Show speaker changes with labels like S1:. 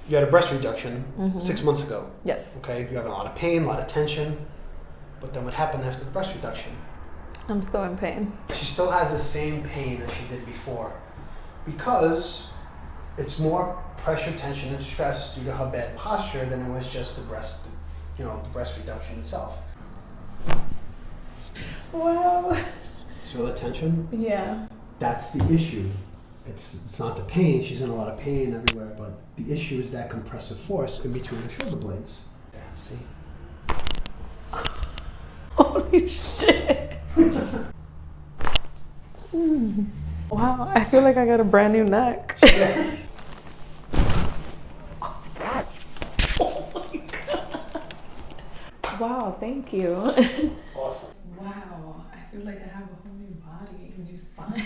S1: You had a breast reduction 6 months ago.
S2: Yes.
S1: Okay, you're having a lot of pain, a lot of tension. But then what happened after the breast reduction?
S2: I'm still in pain.
S1: She still has the same pain as she did before because it's more pressure, tension, and stress due to her bad posture than it was just the breast, the breast reduction itself.
S2: Wow.
S1: So the tension?
S2: Yeah.
S1: That's the issue. It's not the pain. She's in a lot of pain everywhere, but the issue is that compressive force in between her shoulder blades. Yeah, see?
S2: Holy shit. Wow, I feel like I got a brand new neck. Oh my god. Wow, thank you.
S1: Awesome.
S2: Wow, I feel like I have a whole new body, a new spine.